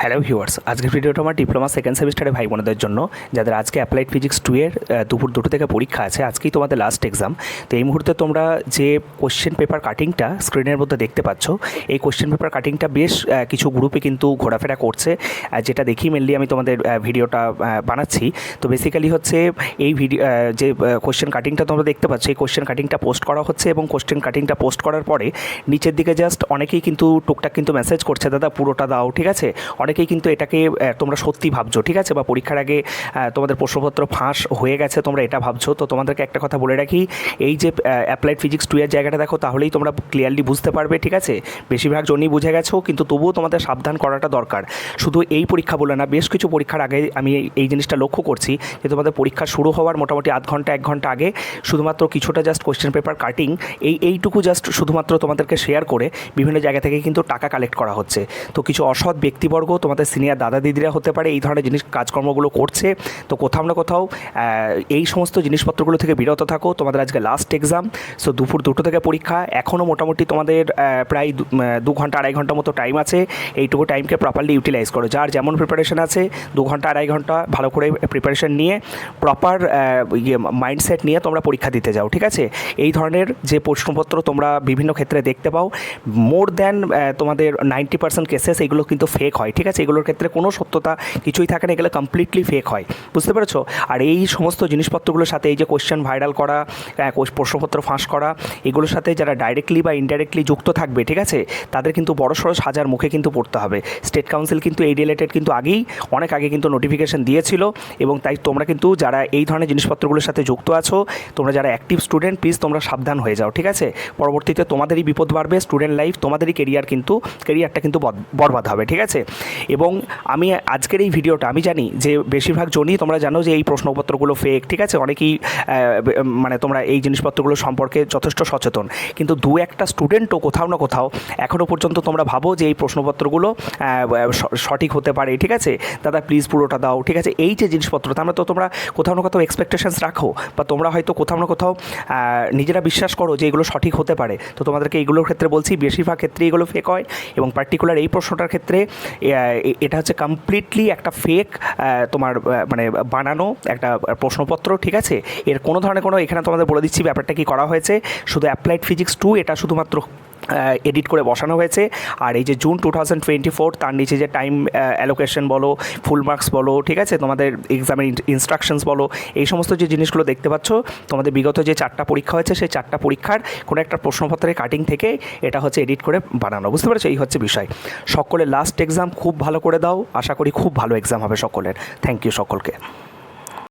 Hello viewers, আজকের ভিডিওটা আমার ডিপ্লোমা সেকেন্ড সেমিস্টারে ভাই বোনদের জন্য যাদের আজকে অ্যাপ্লাইড ফিজিক্স 2 এর দুপুর 2টো থেকে পরীক্ষা আছে। আজকেই তোমাদের লাস্ট এক্সাম। তো এই মুহূর্তে তোমরা যে কোশ্চেন পেপার কাটিংটা স্ক্রিনের মধ্যে দেখতে পাচ্ছ, এই কোশ্চেন পেপার কাটিংটা বেশ কিছু গ্রুপে কিন্তু ঘোরাফেরা করছে, যেটা দেখি মেনলি আমি তোমাদের ভিডিওটা বানাচ্ছি। তো বেসিক্যালি হচ্ছে এই ভিডিও যে কোশ্চেন কাটিংটা তোমরা দেখতে পাচ্ছ, এই কোশ্চেন কাটিংটা পোস্ট করা হচ্ছে এবং কোশ্চেন কাটিংটা পোস্ট করার পরে নিচের দিকে জাস্ট অনেকেই কিন্তু টুকটাক কিন্তু মেসেজ করছে, দাদা পুরোটা দাও, ঠিক আছে। অনেকেই কিন্তু এটাকে তোমরা সত্যি ভাবছো, ঠিক আছে, বা পরীক্ষার আগে তোমাদের প্রশ্নপত্র ফাঁস হয়ে গেছে তোমরা এটা ভাবছো। তো তোমাদেরকে একটা কথা বলে রাখি, এই যে অ্যাপ্লাইড ফিজিক্স 2 এর জায়গাটা দেখো, তাহলেই তোমরা ক্লিয়ারলি বুঝতে পারবে, ঠিক আছে। বেশিরভাগ জনই বুঝে গেছো, কিন্তু তবুও তোমাদের সাবধান করাটা দরকার। শুধু এই পরীক্ষা বলে না, বেশ কিছু পরীক্ষার আগে আমি এই জিনিসটা লক্ষ্য করছি যে তোমাদের পরীক্ষা শুরু হওয়ার মোটামুটি আধ ঘন্টা 1 ঘন্টা আগে শুধুমাত্র কিছুটা জাস্ট কোশ্চেন পেপার কাটিং এইটুকু জাস্ট শুধুমাত্র তোমাদেরকে শেয়ার করে বিভিন্ন জায়গা থেকে কিন্তু টাকা কালেক্ট করা হচ্ছে। তো কিছু অসৎ ব্যক্তিবর্গ, তোমাদের সিনিয়র দাদা দিদিরা হতে পারে, এই ধরনের জিনিস কাজকর্মগুলো করছে। তো কোথাও না কোথাও এই সমস্ত জিনিসপত্রগুলো থেকে বিরত থাকো। তোমাদের আজকে লাস্ট এক্সাম, সো দুপুর 2টো থেকে পরীক্ষা। এখনও মোটামুটি তোমাদের প্রায় 2 ঘন্টা 2.5 ঘন্টা মতো টাইম আছে। এইটুকু টাইমকে প্রপারলি ইউটিলাইজ করো। যার যেমন প্রিপারেশন আছে 2 ঘন্টা 2.5 ঘন্টা ভালো করে প্রিপারেশন নিয়ে প্রপার মাইন্ডসেট নিয়ে তোমরা পরীক্ষা দিতে যাও, ঠিক আছে। এই ধরনের যে প্রশ্নপত্র তোমরা বিভিন্ন ক্ষেত্রে দেখতে পাও, মোর দ্যান তোমাদের 90% কেসেস এগুলো কিন্তু ফেক হয়, ঠিক আছে। এগুলোর ক্ষেত্রে কোনো সত্যতা কিছুই থাকে না, এগুলো কমপ্লিটলি ফেক হয়, বুঝতে পেরেছো। আর এই সমস্ত জিনিসপত্রগুলোর সাথে এই যে কোশ্চেন ভাইরাল করা, প্রশ্নপত্র ফাঁস করা, এগুলোর সাথে যারা ডাইরেক্টলি বা ইনডাইরেক্টলি যুক্ত থাকবে, ঠিক আছে, তাদের কিন্তু বড়সড় সাজার মুখে কিন্তু পড়তে হবে। স্টেট কাউন্সিল কিন্তু এই রিলেটেড কিন্তু অনেক আগে কিন্তু নোটিফিকেশন দিয়েছিল, এবং তাই তোমরা কিন্তু যারা এই ধরনের জিনিসপত্রগুলোর সাথে যুক্ত আছো, তোমরা যারা অ্যাক্টিভ স্টুডেন্ট, প্লিজ তোমরা সাবধান হয়ে যাও, ঠিক আছে। পরবর্তীতে তোমাদেরই বিপদ বাড়বে, স্টুডেন্ট লাইফ, তোমাদেরই কেরিয়ারটা কিন্তু বরবাদ হবে, ঠিক আছে। এবং আমি আজকের এই ভিডিওটা, আমি জানি যে বেশিরভাগ জনই তোমরা জানো যে এই প্রশ্নপত্রগুলো ফেক, ঠিক আছে। অনেকেই মানে তোমরা এই জিনিসপত্রগুলো সম্পর্কে যথেষ্ট সচেতন, কিন্তু 2-1টা স্টুডেন্টও কোথাও না কোথাও এখনও পর্যন্ত তোমরা ভাবো যে এই প্রশ্নপত্রগুলো সঠিক হতে পারে, ঠিক আছে। দাদা প্লিজ পুরোটা দাও, ঠিক আছে। এই যে জিনিসপত্র, তার মানে তো তোমরা কোথাও না কোথাও এক্সপেকটেশনস রাখো, বা তোমরা হয়তো কোথাও না কোথাও নিজেরা বিশ্বাস করো যে এগুলো সঠিক হতে পারে। তো তোমাদেরকে এইগুলোর ক্ষেত্রে বলছি, বেশিরভাগ ক্ষেত্রে এগুলো ফেক হয়, এবং পার্টিকুলার এই প্রশ্নটার ক্ষেত্রে এটা হচ্ছে কমপ্লিটলি একটা ফেক, তোমার মানে বানানো একটা প্রশ্নপত্র, ঠিক আছে। এর কোনো ধরনের এখানে তোমাদের বলে দিচ্ছি ব্যাপারটা কি করা হয়েছে। শুধু অ্যাপ্লাইড ফিজিক্স 2 এটা শুধুমাত্র এডিট করে বসানো হয়েছে। আর এই যে জুন 2024, তার নিচে যে টাইম অ্যালোকেশন বলো, ফুল মার্কস বলো, ঠিক আছে, তোমাদের এক্সামের ইনস্ট্রাকশনস বলো, এই সমস্ত যে জিনিসগুলো দেখতে পাচ্ছ, তোমাদের বিগত যে 4টা পরীক্ষা হয়েছে, সেই 4টা পরীক্ষার কোনো একটা প্রশ্নপত্রের কাটিং থেকে এটা হচ্ছে এডিট করে বানানো, বুঝতে পেরেছো। এই হচ্ছে বিষয়। সকলের লাস্ট এক্সাম খুব ভালো করে দাও, আশা করি খুব ভালো এক্সাম হবে সকলের। থ্যাংক ইউ সকলকে।